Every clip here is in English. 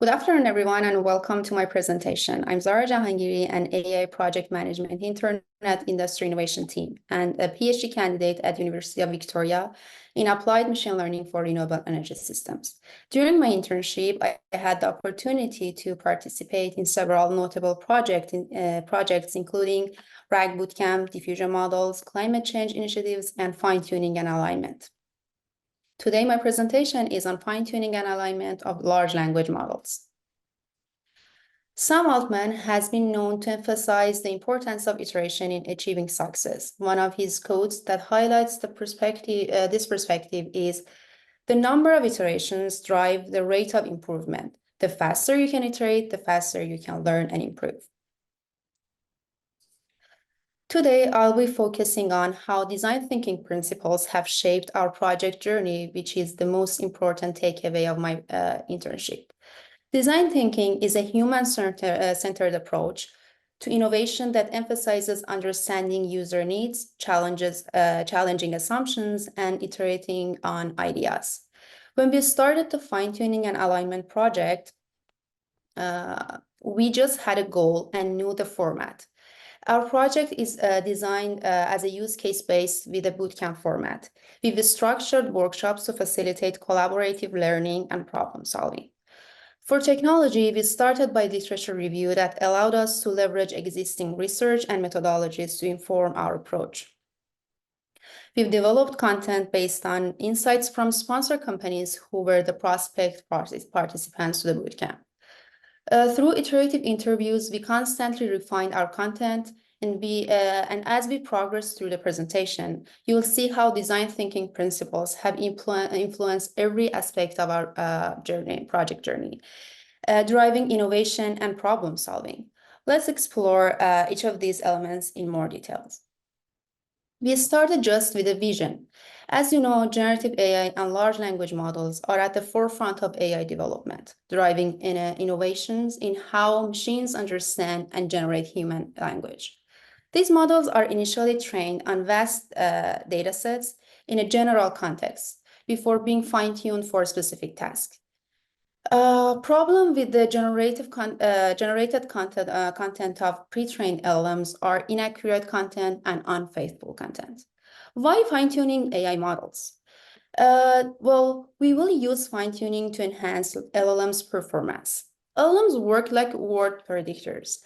Good afternoon, everyone, and welcome to my presentation. I'm Zahra, an AI project management intern at Industry Innovation Team and a PhD candidate at University of Victoria in applied machine learning for renewable energy systems. During my internship, I had the opportunity to participate in several notable projects, including RAG bootcamp, diffusion models, climate change initiatives, and fine-tuning and alignment. Today, my presentation is on fine-tuning and alignment of large language models. Sam Altman has been known to emphasize the importance of iteration in achieving success. One of his quotes that highlights this perspective is, "The number of iterations drive the rate of improvement. The faster you can iterate, the faster you can learn and improve." Today, I'll be focusing on how design thinking principles have shaped our project journey, which is the most important takeaway of my internship. Design thinking is a human-centered approach to innovation that emphasizes understanding user needs, challenging assumptions, and iterating on ideas. When we started the fine-tuning and alignment project, we just had a goal and knew the format. Our project is designed as a use case based with a bootcamp format. We've structured workshops to facilitate collaborative learning and problem solving. For technology, we started by literature review that allowed us to leverage existing research and methodologies to inform our approach. We've developed content based on insights from sponsor companies who were the prospect participants to the bootcamp. Through iterative interviews, we constantly refined our content, and as we progress through the presentation, you will see how design thinking principles have influenced every aspect of our project journey, driving innovation and problem solving. Let's explore each of these elements in more details. We started just with a vision. As you know, generative AI and large language models are at the forefront of AI development, driving innovations in how machines understand and generate human language. These models are initially trained on vast data sets in a general context before being fine-tuned for a specific task. Problem with the generated content of pre-trained LLMs are inaccurate content and unfaithful content. Why fine-tuning AI models? Well, we will use fine-tuning to enhance LLM's performance. LLMs work like word predictors.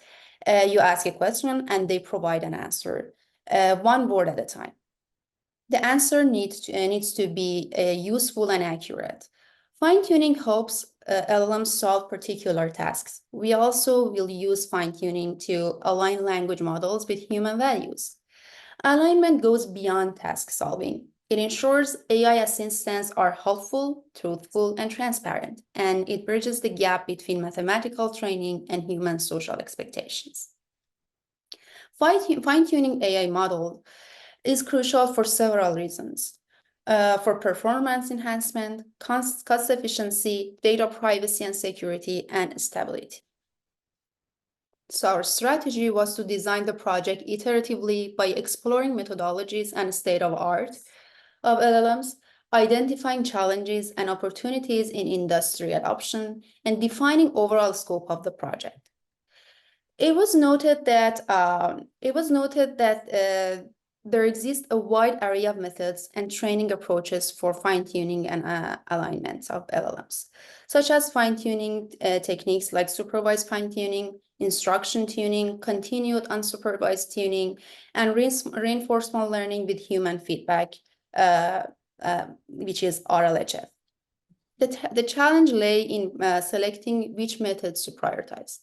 You ask a question and they provide an answer, one word at a time. The answer needs to be useful and accurate. Fine-tuning helps LLMs solve particular tasks. We also will use fine-tuning to align language models with human values. Alignment goes beyond task solving. It ensures AI assistants are helpful, truthful, and transparent, and it bridges the gap between mathematical training and human social expectations. Fine-tuning AI model is crucial for several reasons. For performance enhancement, cost efficiency, data privacy and security, and stability. So our strategy was to design the project iteratively by exploring methodologies and state of art of LLMs, identifying challenges and opportunities in industry adoption, and defining overall scope of the project. It was noted that there exists a wide array of methods and training approaches for fine-tuning and alignment of LLMs, such as fine-tuning techniques like supervised fine-tuning, instruction tuning, continued unsupervised tuning, and reinforcement learning with human feedback, which is RLHF. The challenge lay in selecting which methods to prioritize.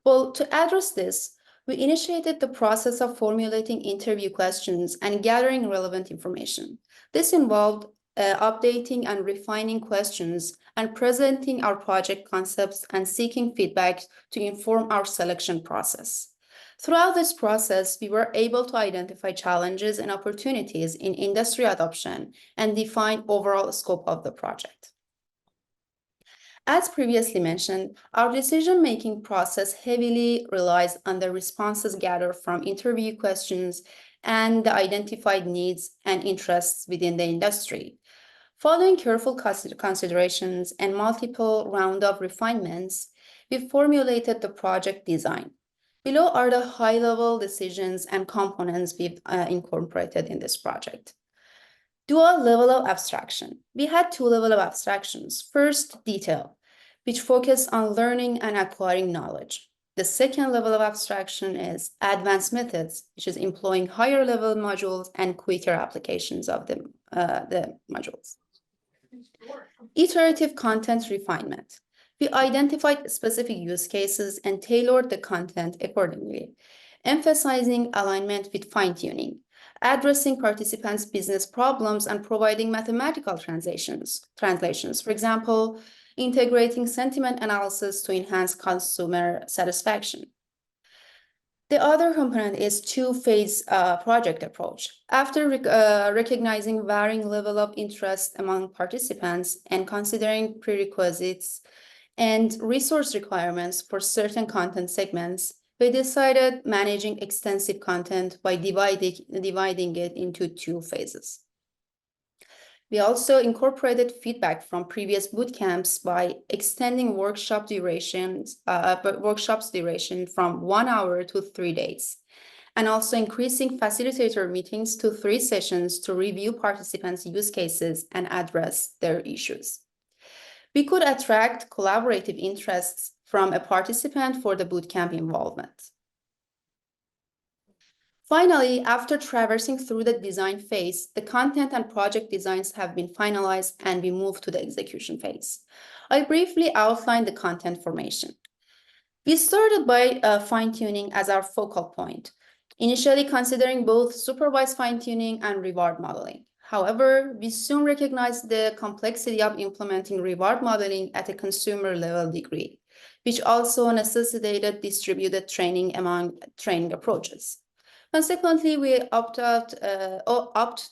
Well, to address this, we initiated the process of formulating interview questions and gathering relevant information. This involved updating and refining questions and presenting our project concepts and seeking feedback to inform our selection process. Throughout this process, we were able to identify challenges and opportunities in industry adoption and define overall scope of the project. As previously mentioned, our decision-making process heavily relies on the responses gathered from interview questions and the identified needs and interests within the industry. Following careful considerations and multiple rounds of refinements, we formulated the project design. Below are the high-level decisions and components we've incorporated in this project. Dual level of abstraction. We had two levels of abstractions. First, detail, which focus on learning and acquiring knowledge. The second level of abstraction is advanced methods, which is employing higher level modules and quicker applications of the modules. Iterative content refinement. We identified specific use cases and tailored the content accordingly, emphasizing alignment with fine-tuning, addressing participants' business problems and providing mathematical translations. For example, integrating sentiment analysis to enhance consumer satisfaction. The other component is two-phase project approach. After recognizing varying level of interest among participants and considering prerequisites and resource requirements for certain content segments, we decided managing extensive content by dividing it into two phases. We also incorporated feedback from previous boot camps by extending workshops duration from 1 hour to 3 days, and also increasing facilitator meetings to 3 sessions to review participants' use cases and address their issues. We could attract collaborative interests from a participant for the bootcamp involvement. Finally, after traversing through the design phase, the content and project designs have been finalized and we move to the execution phase. I briefly outlined the content formation. We started by fine-tuning as our focal point, initially considering both supervised fine-tuning and reward modeling. However, we soon recognized the complexity of implementing reward modeling at a consumer level degree, which also necessitated distributed training among training approaches. Consequently, we opt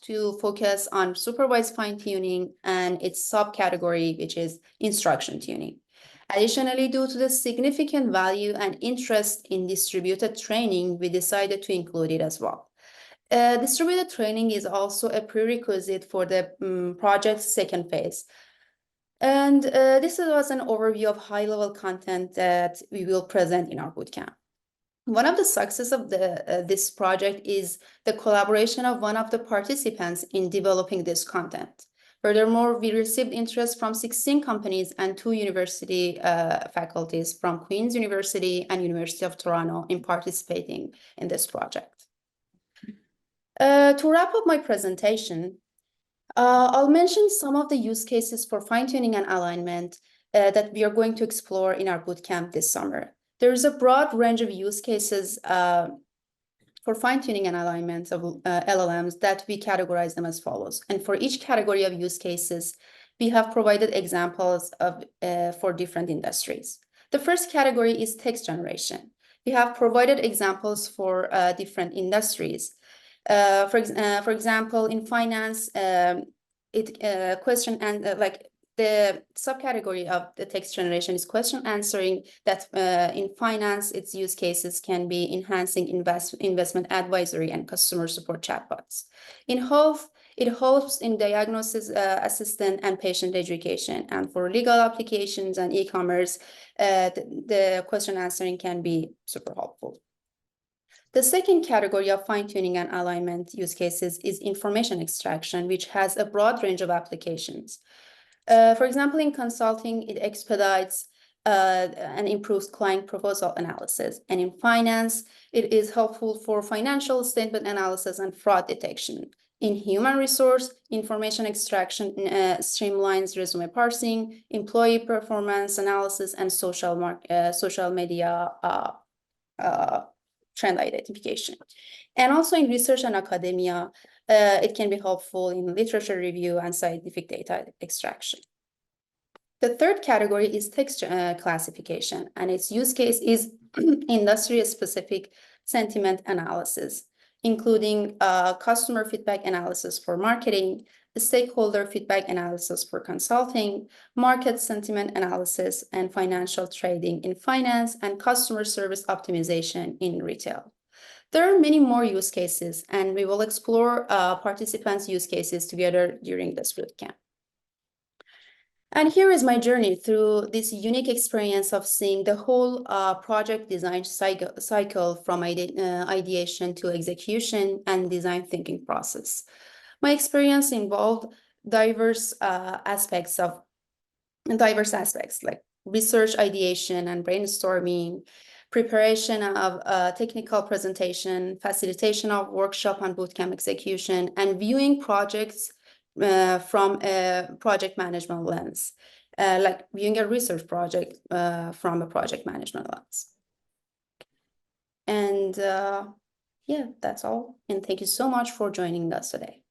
to focus on supervised fine-tuning and its subcategory, which is instruction tuning. Additionally, due to the significant value and interest in distributed training, we decided to include it as well. Distributed training is also a prerequisite for the project's second phase. And this was an overview of high-level content that we will present in our bootcamp. One of the successes of this project is the collaboration of one of the participants in developing this content. Furthermore, we received interest from 16 companies and 2 university faculties from Queen's University and University of Toronto in participating in this project. To wrap up my presentation, I'll mention some of the use cases for fine-tuning and alignment that we are going to explore in our bootcamp this summer. There is a broad range of use cases for fine-tuning and alignment of LLMs that we categorize them as follows. And for each category of use cases, we have provided examples for different industries. The first category is text generation. We have provided examples for different industries. For example, in finance, the subcategory of the text generation is question answering that in finance, its use cases can be enhancing investment advisory and customer support chatbots. In health, it helps in diagnosis assistant and patient education. And for legal applications and e-commerce, the question answering can be super helpful. The second category of fine-tuning and alignment use cases is information extraction, which has a broad range of applications. For example, in consulting, it expedites and improves client proposal analysis. And in finance, it is helpful for financial statement analysis and fraud detection. In human resource, information extraction streamlines resume parsing, employee performance analysis, and social media trend identification. And also in research and academia, it can be helpful in literature review and scientific data extraction. The third category is text classification, and its use case is industry-specific sentiment analysis, including customer feedback analysis for marketing, stakeholder feedback analysis for consulting, market sentiment analysis, and financial trading in finance, and customer service optimization in retail. There are many more use cases, and we will explore participants' use cases together during this bootcamp. And here is my journey through this unique experience of seeing the whole project design cycle from ideation to execution and design thinking process. My experience involved diverse aspects like research ideation and brainstorming, preparation of technical presentation, facilitation of workshop and bootcamp execution, and viewing projects from a project management lens, like viewing a research project from a project management lens. And yeah, that's all. And thank you so much for joining us today.